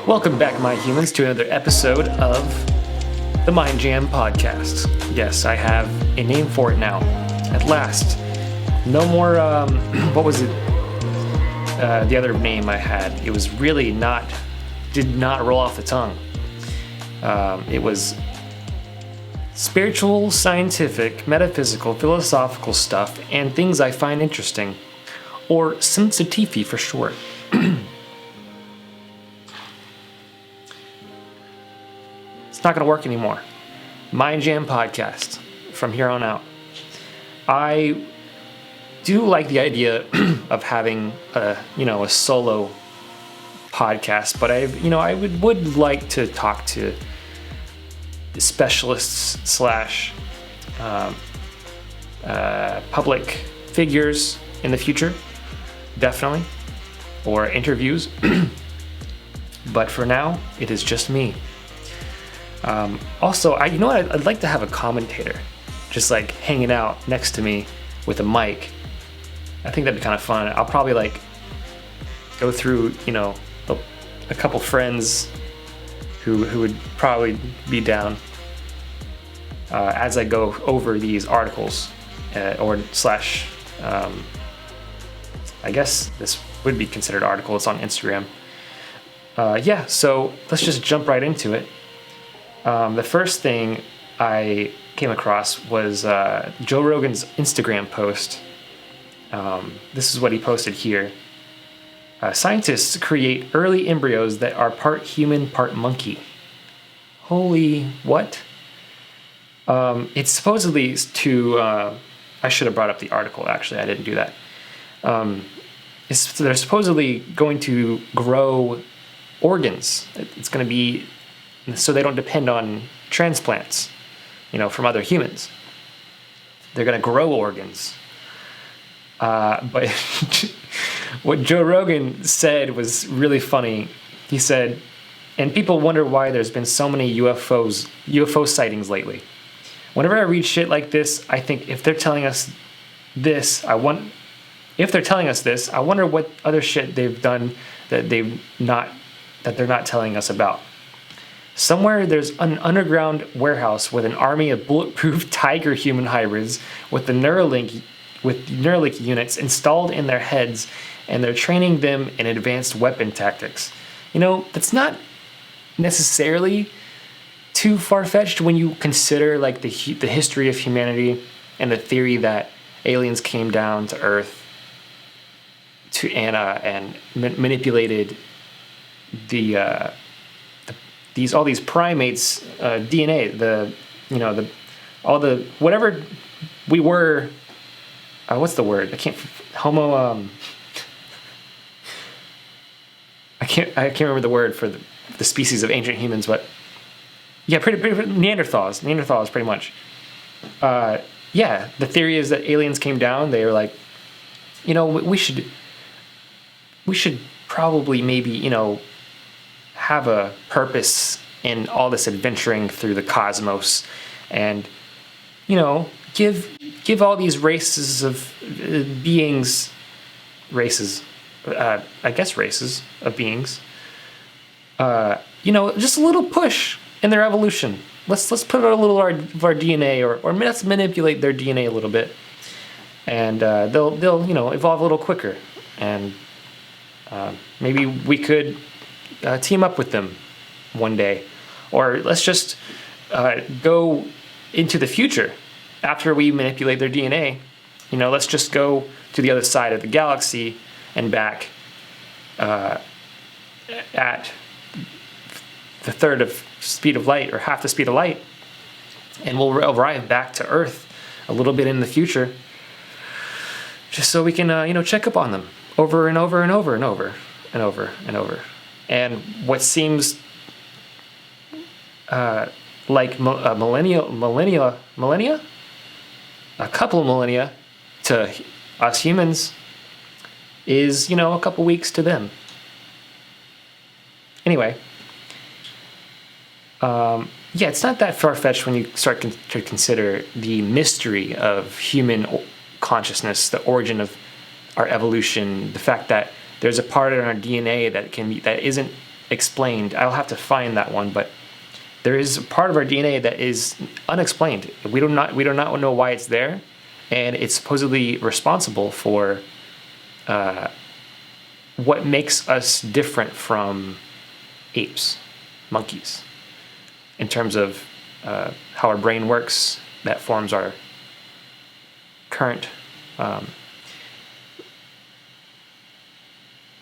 Welcome back, my humans, to another episode of the MindJam Podcast. Yes, I have a name for it now. At last. No more, what was it? The other name I had. It was really did not roll off the tongue. It was spiritual, scientific, metaphysical, philosophical stuff, and things I find interesting. Or sensitifi for short. It's not going to work anymore. MindJam Podcast from here on out. I do like the idea of having a solo podcast, but I would like to talk to specialists / public figures in the future, definitely, or interviews. But for now, it is just me. Also, I'd like to have a commentator, just like hanging out next to me with a mic. I think that'd be kind of fun. I'll probably go through, a couple friends who would probably be down as I go over these articles, I guess this would be considered article. It's on Instagram. So let's just jump right into it. The first thing I came across was Joe Rogan's Instagram post. This is what he posted here. Scientists create early embryos that are part human, part monkey. Holy what? It's supposedly to... I should have brought up the article, actually. I didn't do that. They're supposedly going to grow organs. It's going to be... so they don't depend on transplants, from other humans. They're going to grow organs. But what Joe Rogan said was really funny. He said, and people wonder why there's been so many UFO sightings lately. Whenever I read shit like this, I think if they're telling us this, I wonder what other shit they've done that they're not telling us about. Somewhere there's an underground warehouse with an army of bulletproof tiger human hybrids with Neuralink units installed in their heads, and they're training them in advanced weapon tactics. That's not necessarily too far-fetched when you consider the history of humanity and the theory that aliens came down to Earth and manipulated all these primates DNA, whatever we were. What's the word? I can't remember the word for the species of ancient humans, but yeah, pretty Neanderthals, pretty much. The theory is that aliens came down. They were like, we should probably maybe have a purpose in all this adventuring through the cosmos, and give all these races of beings, races of beings, just a little push in their evolution. Let's put a little of our DNA, or let's manipulate their DNA a little bit, and they'll evolve a little quicker, and maybe we could team up with them one day, or let's just go into the future after we manipulate their DNA. Let's just go to the other side of the galaxy and back at the third of speed of light, or half the speed of light, and we'll arrive back to Earth a little bit in the future, just so we can check up on them over and over and over and over and over and over. And what seems like a couple of millennia to us humans is, a couple weeks to them. Anyway, it's not that far-fetched when you start to consider the mystery of human consciousness, the origin of our evolution, the fact that there's a part in our DNA that isn't explained. I'll have to find that one, but there is a part of our DNA that is unexplained. We do not know why it's there, and it's supposedly responsible for what makes us different from apes, monkeys, in terms of how our brain works. That forms our current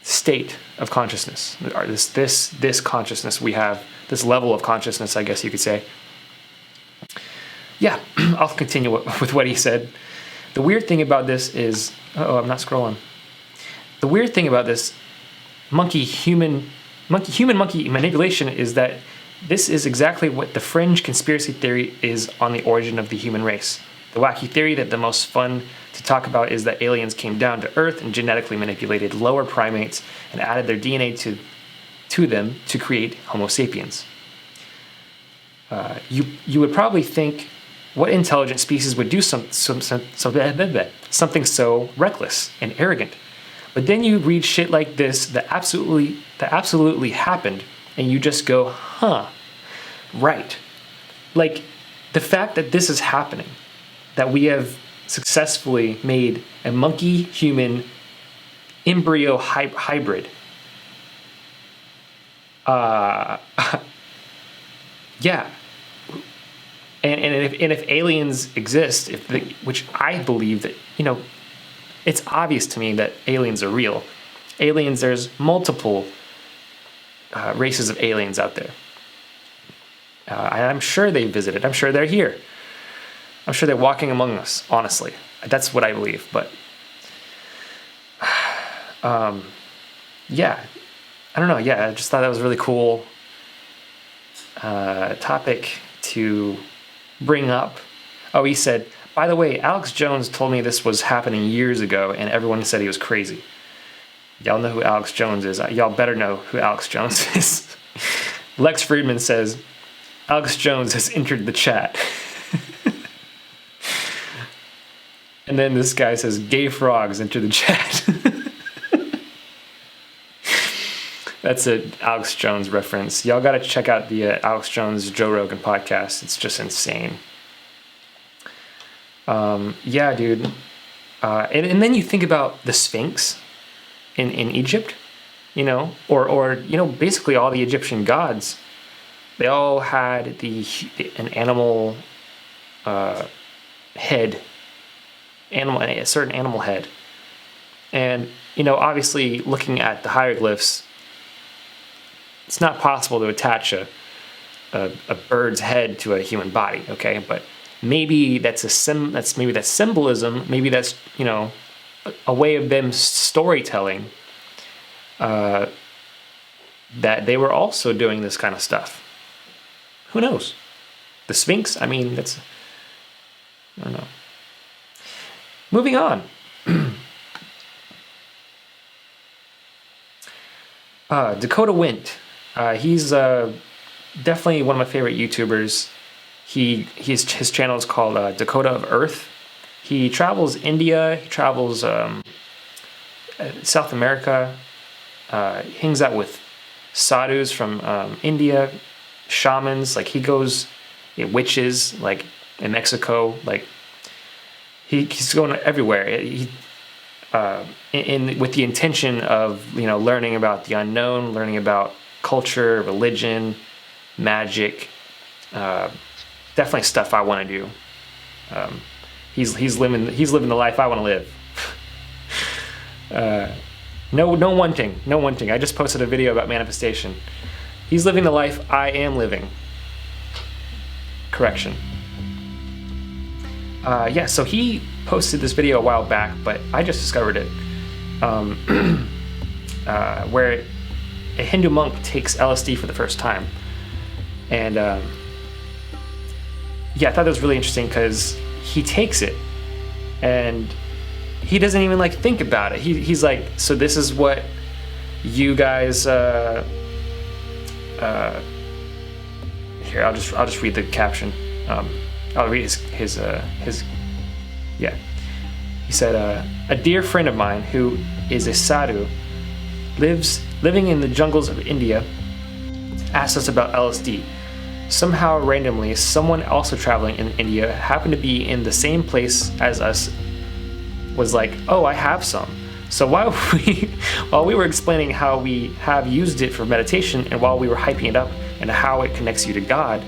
state of consciousness. This consciousness we have, this level of consciousness, I guess you could say. Yeah, I'll continue with what he said. The weird thing about this is, I'm not scrolling. The weird thing about this human monkey manipulation is that this is exactly what the fringe conspiracy theory is on the origin of the human race. The wacky theory that the most fun to talk about is that aliens came down to Earth and genetically manipulated lower primates and added their DNA to them to create Homo sapiens. You would probably think, what intelligent species would do something so reckless and arrogant? But then you read shit like this that absolutely happened, and you just go, right. Like, the fact that this is happening, that we have successfully made a monkey-human embryo hybrid. Yeah. And if aliens exist, which I believe that, it's obvious to me that aliens are real. Aliens, there's multiple races of aliens out there. I'm sure they visited. I'm sure they're here. I'm sure they're walking among us, honestly. That's what I believe. But, yeah. I don't know. Yeah, I just thought that was a really cool topic to bring up. Oh, he said, by the way, Alex Jones told me this was happening years ago, and everyone said he was crazy. Y'all know who Alex Jones is. Y'all better know who Alex Jones is. Lex Friedman says, Alex Jones has entered the chat. And then this guy says, gay frogs enter the chat. That's an Alex Jones reference. Y'all got to check out the Alex Jones Joe Rogan podcast. It's just insane. Yeah, dude. And then you think about the Sphinx in Egypt, or basically all the Egyptian gods. They all had an animal head, a certain animal head. And, obviously looking at the hieroglyphs, it's not possible to attach a bird's head to a human body, okay? But maybe that's symbolism. Maybe that's a way of them storytelling that they were also doing this kind of stuff. Who knows? The Sphinx. I mean, I don't know. Moving on. Dakota Wint. He's definitely one of my favorite YouTubers. His channel is called Dakota of Earth. He travels India. He travels South America. Hangs out with sadhus from India, shamans. Like he goes, witches, like in Mexico. Like he's going everywhere. With the intention of learning about the unknown, learning about culture, religion, magic. Definitely stuff I want to do. He's living the life I want to live. No one thing. I just posted a video about manifestation. He's living the life I am living. Correction. So he posted this video a while back, but I just discovered it. Where a Hindu monk takes LSD for the first time. And I thought that was really interesting because he takes it and he doesn't even think about it. He's like, so this is what you guys here, I'll just read the caption. I'll read his he said, a dear friend of mine who is a sadhu living in the jungles of India asked us about LSD. Somehow, randomly, someone also traveling in India happened to be in the same place as us, was like, oh, I have some. So while we were explaining how we have used it for meditation, and while we were hyping it up and how it connects you to God,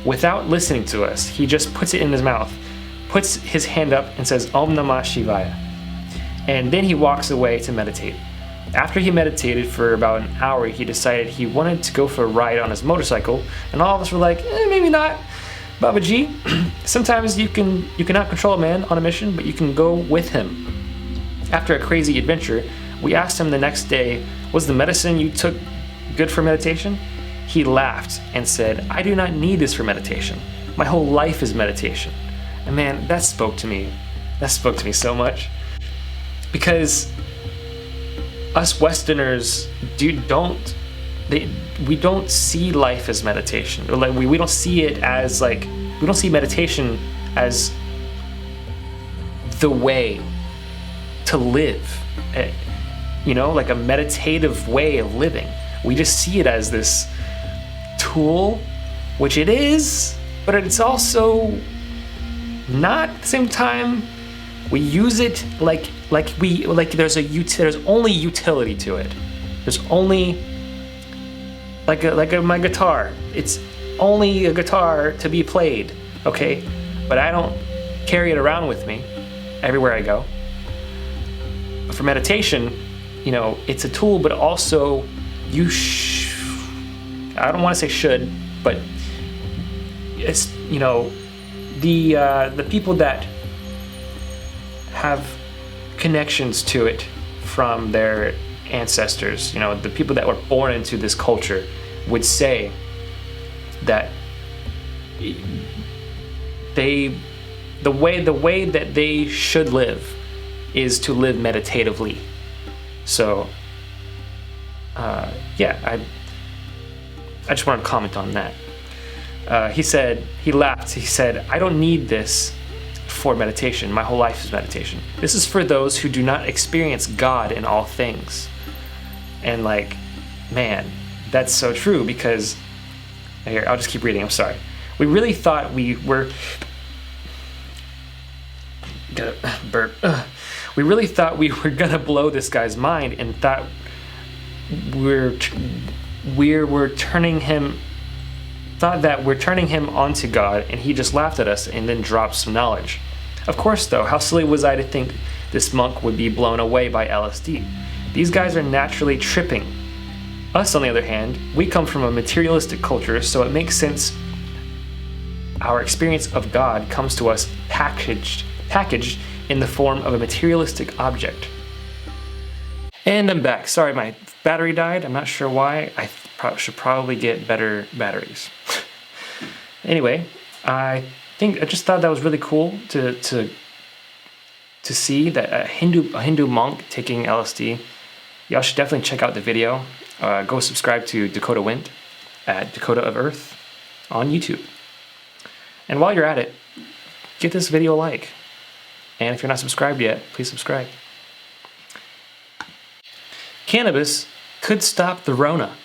without listening to us, he just puts it in his mouth, puts his hand up and says, Om Namah Shivaya. And then he walks away to meditate. After he meditated for about an hour, he decided he wanted to go for a ride on his motorcycle, and all of us were like, maybe not, Babaji. Sometimes you cannot control a man on a mission, but you can go with him. After a crazy adventure, we asked him the next day, was the medicine you took good for meditation? He laughed and said, I do not need this for meditation. My whole life is meditation. And man, that spoke to me. That spoke to me so much. Because us Westerners we don't see life as meditation. Or like we don't see it as like, we don't see meditation as the way to live, like a meditative way of living. We just see it as this tool, which it is, but it's also not at the same time. We use it like there's only utility to it. There's only like my guitar. It's only a guitar to be played, okay? But I don't carry it around with me everywhere I go. But for meditation, it's a tool, but also I don't want to say should, but it's, the people that have connections to it from their ancestors, the people that were born into this culture would say that the way that they should live is to live meditatively. So I just want to comment on that. He laughed. He said, I don't need this for meditation. My whole life is meditation. This is for those who do not experience God in all things. And man, that's so true, because here, I'll just keep reading. I'm sorry. We really thought we were we really thought we were gonna blow this guy's mind, and thought we're turning him onto God, and he just laughed at us and then dropped some knowledge. Of course, though, how silly was I to think this monk would be blown away by LSD? These guys are naturally tripping. Us, on the other hand, we come from a materialistic culture, so it makes sense our experience of God comes to us packaged in the form of a materialistic object. And I'm back. Sorry, my battery died. I'm not sure why. I should probably get better batteries. Anyway, I just thought that was really cool to see that a Hindu monk taking LSD. Y'all should definitely check out the video. Go subscribe to Dakota Wint at Dakota of Earth on YouTube. And while you're at it, give this video a like. And if you're not subscribed yet, please subscribe. Cannabis could stop the Rona.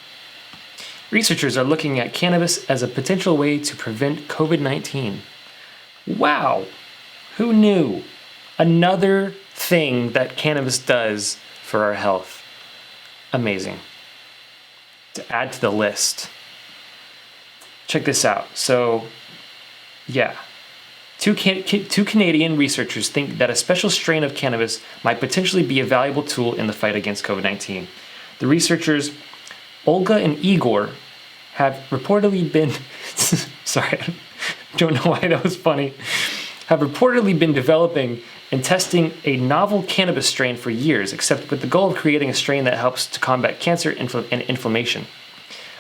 Researchers are looking at cannabis as a potential way to prevent COVID-19. Wow! Who knew? Another thing that cannabis does for our health. Amazing. To add to the list. Check this out. So, yeah. Two Canadian researchers think that a special strain of cannabis might potentially be a valuable tool in the fight against COVID-19. The researchers, Olga and Igor, have reportedly been... sorry, I don't know why that was funny. Have reportedly been developing and testing a novel cannabis strain for years, except with the goal of creating a strain that helps to combat cancer and inflammation.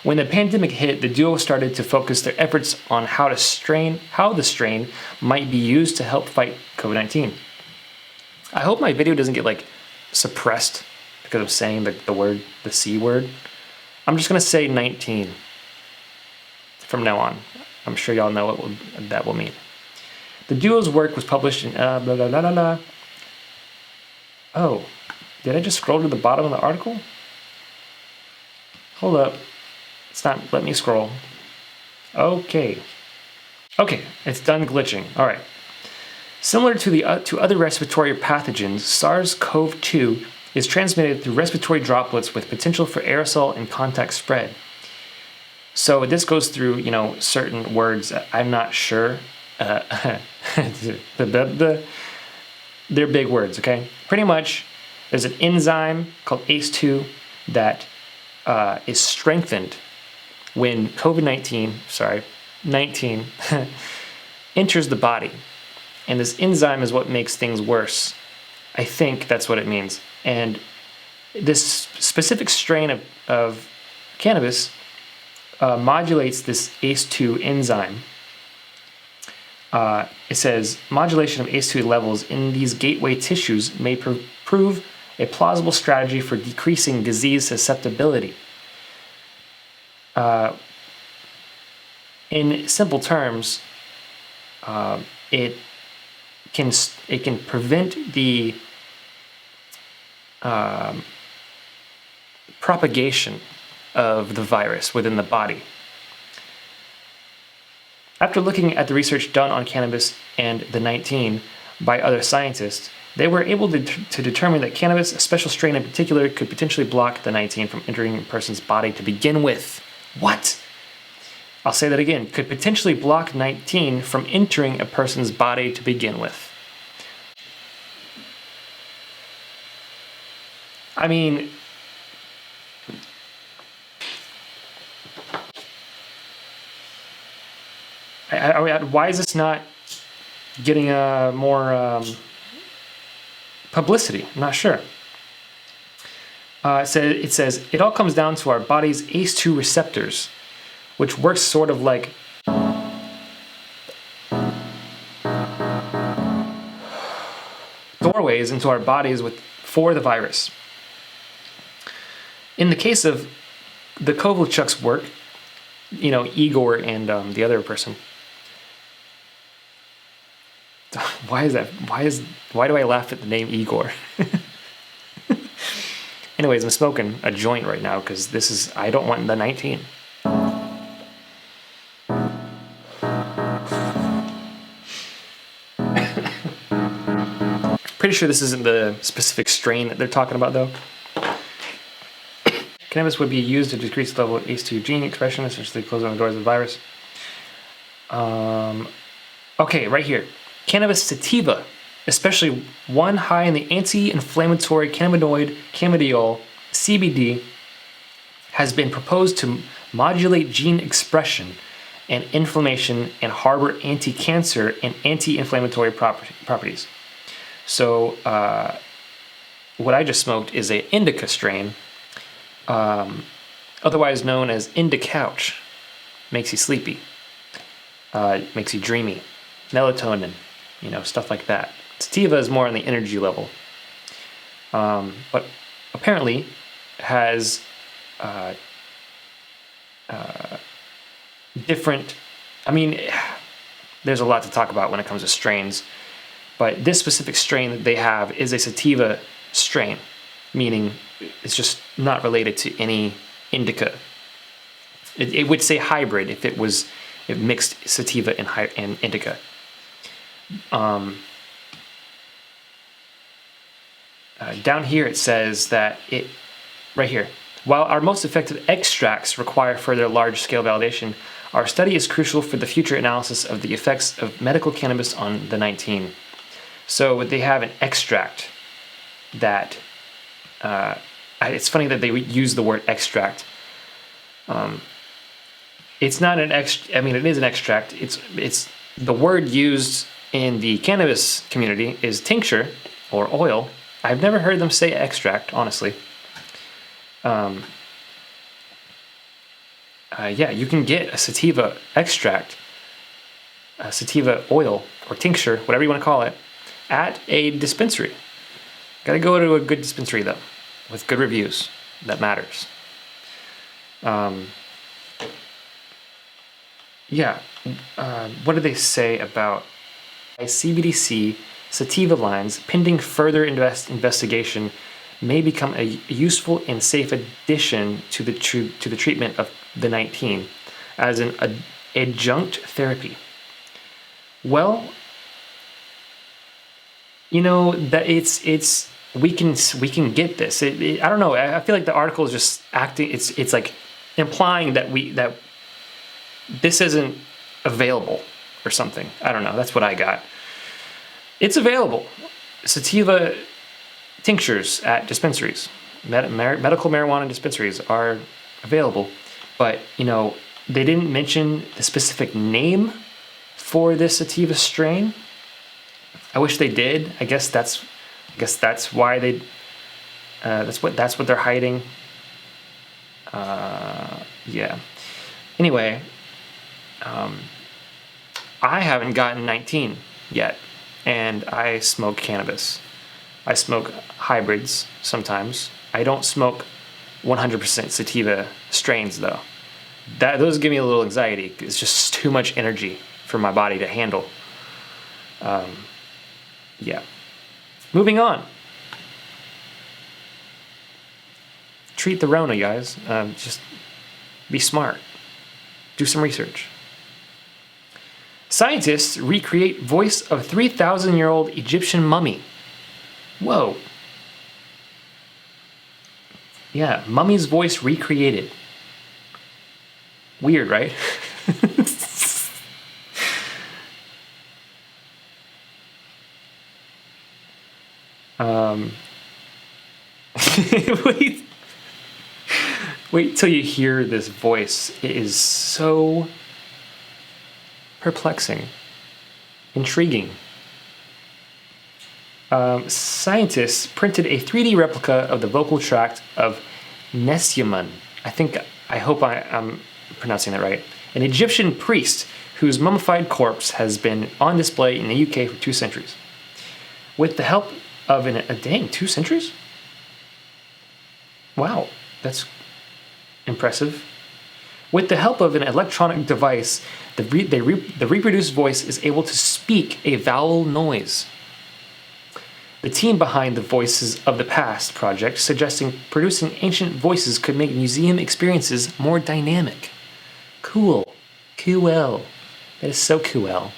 When the pandemic hit, the duo started to focus their efforts on how the strain might be used to help fight COVID-19. I hope my video doesn't get suppressed because I'm saying the C word. I'm just gonna say 19 from now on. I'm sure y'all know what that will mean. The duo's work was published in blah blah blah blah blah. Oh, did I just scroll to the bottom of the article? Hold up. It's not, let me scroll. Okay, it's done glitching. All right. Similar to other respiratory pathogens, SARS-CoV-2 is transmitted through respiratory droplets with potential for aerosol and contact spread. So this goes through, certain words. I'm not sure. They're big words, okay? Pretty much, there's an enzyme called ACE2 that is strengthened when COVID-19 enters the body. And this enzyme is what makes things worse. I think that's what it means. And this specific strain of cannabis modulates this ACE2 enzyme. It says, modulation of ACE2 levels in these gateway tissues may prove a plausible strategy for decreasing disease susceptibility. In simple terms, it can prevent the propagation of the virus within the body. After looking at the research done on cannabis and the 19 by other scientists, they were able to determine that cannabis, a special strain in particular, could potentially block the 19 from entering a person's body to begin with. What? I'll say that again. Could potentially block 19 from entering a person's body to begin with. I mean, why is this not getting more publicity? I'm not sure. It says, it all comes down to our body's ACE2 receptors, which works sort of like doorways into our bodies for the virus. In the case of the Kovalchuk's work, Igor and the other person. Why is that? Why do I laugh at the name Igor? Anyways, I'm smoking a joint right now because I don't want the 19. Pretty sure this isn't the specific strain that they're talking about, though. Cannabis would be used to decrease the level of ACE2 gene expression, essentially closing the doors of the virus. Okay, right here. Cannabis sativa, especially one high in the anti-inflammatory cannabinoid cannabidiol, CBD, has been proposed to modulate gene expression and inflammation and harbor anti-cancer and anti-inflammatory properties. So what I just smoked is a indica strain, otherwise known as indicouch. Makes you sleepy, makes you dreamy, melatonin, stuff like that. Sativa is more on the energy level, but apparently has different. There's a lot to talk about when it comes to strains, but this specific strain that they have is a sativa strain, meaning it's just not related to any indica. It would say hybrid if it mixed sativa and indica. Down here it says that right here, while our most effective extracts require further large-scale validation, our study is crucial for the future analysis of the effects of medical cannabis on the 19. So they have an extract that, it's funny that they would use the word extract. It's not an it is an extract. It's the word used in the cannabis community is tincture or oil. I've never heard them say extract, honestly. You can get a sativa extract, a sativa oil or tincture, whatever you want to call it, at a dispensary. Gotta go to a good dispensary though, with good reviews. That matters. What do they say about CBDC sativa lines pending further investigation may become a useful and safe addition to the treatment of the 19 as an adjunct therapy. Well, that it's we can get this. I don't know. I feel like the article is just acting. It's like implying that this isn't available or something. I don't know. That's what I got. It's available. Sativa tinctures at dispensaries, medical marijuana dispensaries are available, but they didn't mention the specific name for this sativa strain. I wish they did. I guess that's why they. That's what they're hiding. Yeah. Anyway, I haven't gotten 19 yet, and I smoke cannabis. I smoke hybrids sometimes. I don't smoke 100% sativa strains though. Those give me a little anxiety. It's just too much energy for my body to handle. Yeah. Moving on. Treat the Rona, guys. Just be smart. Do some research. Scientists recreate voice of 3,000-year-old Egyptian mummy. Whoa. Yeah, mummy's voice recreated. Weird, right? Wait till you hear this voice. It is so perplexing, intriguing. Scientists printed a 3D replica of the vocal tract of Nesyamun. I hope I'm pronouncing that right. An Egyptian priest whose mummified corpse has been on display in the UK for 2 centuries. With the help of 2 centuries? Wow, that's impressive. With the help of an electronic device, the reproduced voice is able to speak a vowel noise. The team behind the Voices of the Past project suggesting producing ancient voices could make museum experiences more dynamic. Cool. That is so cool.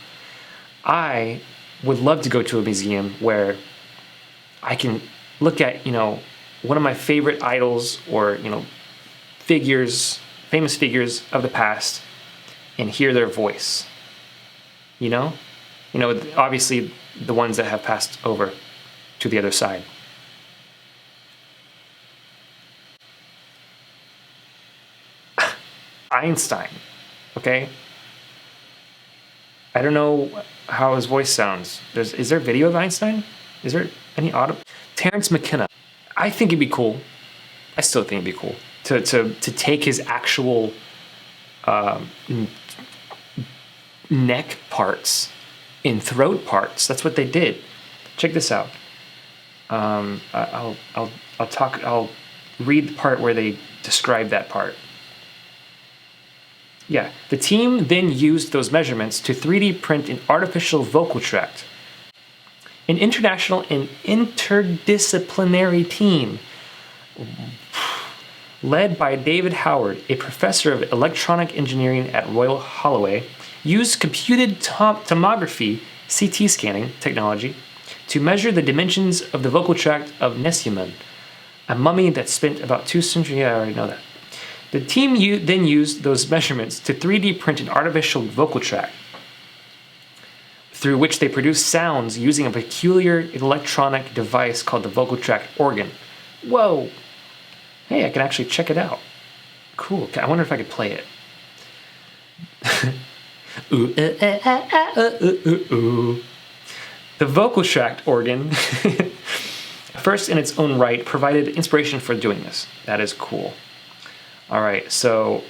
I would love to go to a museum where I can look at, one of my favorite idols or, famous figures of the past and hear their voice. Obviously the ones that have passed over to the other side. Einstein, okay? I don't know how his voice sounds. Is there video of Einstein? Is there any audio? Terrence McKenna. I think it'd be cool. I still think it'd be cool to take his actual neck parts and throat parts. That's what they did. Check this out. I'll read the part where they describe that part. Yeah, the team then used those measurements to 3D print an artificial vocal tract. An international and interdisciplinary team led by David Howard, a professor of electronic engineering at Royal Holloway, used computed tomography CT scanning technology to measure the dimensions of the vocal tract of Nesyamun, a mummy that spent about 2 centuries. Yeah, I already know that. The team then used those measurements to 3D print an artificial vocal tract, through which they produced sounds using a peculiar electronic device called the vocal tract organ. Whoa! Hey, I can actually check it out. Cool. I wonder if I could play it. Ooh, ooh. The vocal tract organ, first in its own right, provided inspiration for doing this. That is cool. All right, so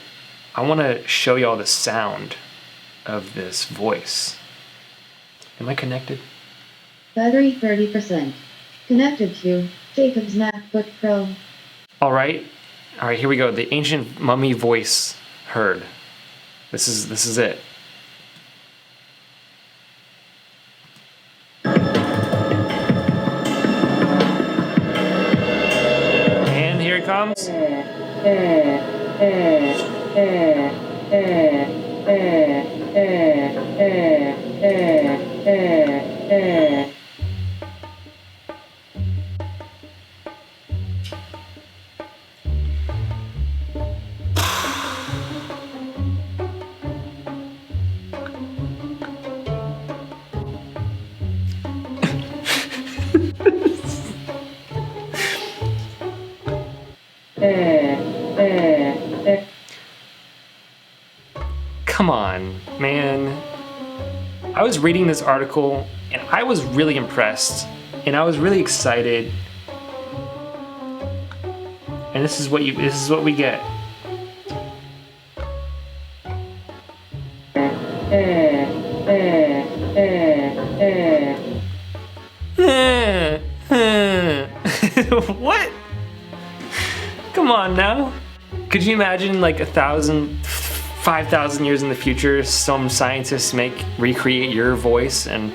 I want to show you all the sound of this voice. Am I connected? Battery 30%. Connected to Jacob's MacBook Pro. All right, here we go. The ancient mummy voice heard. This is it. And here it comes. come on, man. I was reading this article and I was really impressed and I was really excited. And this is what we get. What? Come on now. Could you imagine like 1,000, 5,000 years in the future, some scientists recreate your voice and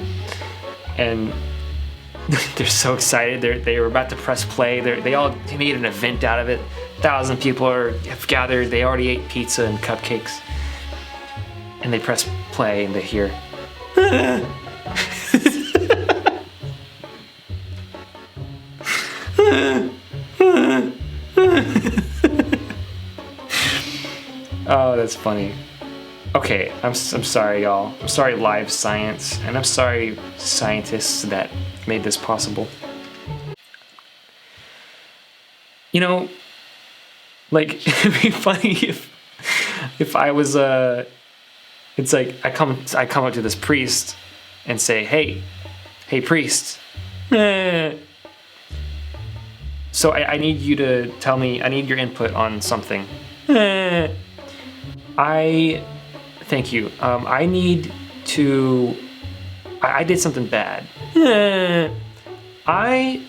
they're so excited. They were about to press play. They made an event out of it. 1,000 people have gathered. They already ate pizza and cupcakes, and they press play and they hear. Oh, that's funny. Okay, I'm sorry, y'all. I'm sorry, live science, and I'm sorry, scientists that made this possible. You know, like, it'd be funny if I was it's like I come up to this priest and say, hey priest. So I need you to tell me. I need your input on something. Thank you. I need to. I did something bad. I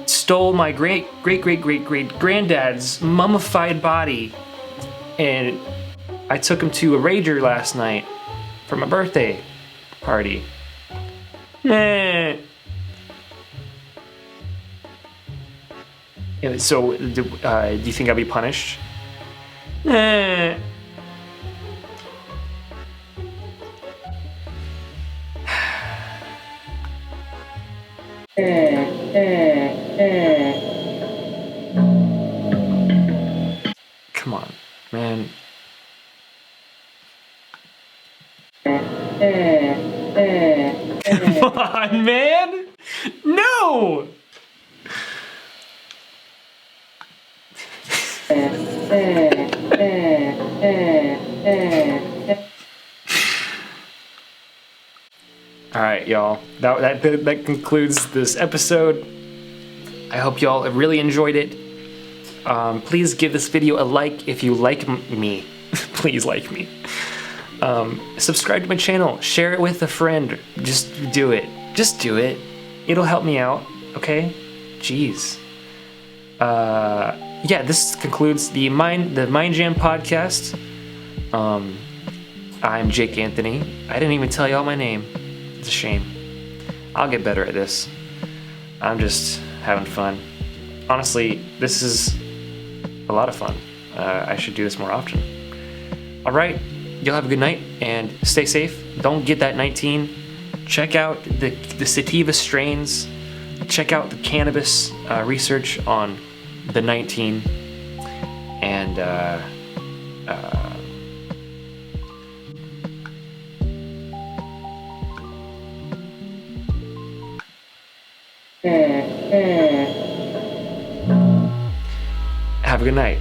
stole my great granddad's mummified body, and I took him to a rager last night for my birthday party. So, do you think I'll be punished? Come on, man. Come on, man! No! Alright, y'all. That concludes this episode. I hope y'all really enjoyed it. Please give this video a like if you like me. Please like me. Subscribe to my channel. Share it with a friend. Just do it. Just do it. It'll help me out. Okay? Jeez. Yeah, this concludes the MindJam Podcast. I'm Jake Anthony. I didn't even tell y'all my name. It's a shame. I'll get better at this. I'm just having fun. Honestly, this is a lot of fun. I should do this more often. Alright, y'all have a good night and stay safe. Don't get that 19. Check out the sativa strains. Check out the cannabis research on the 19. And have a good night.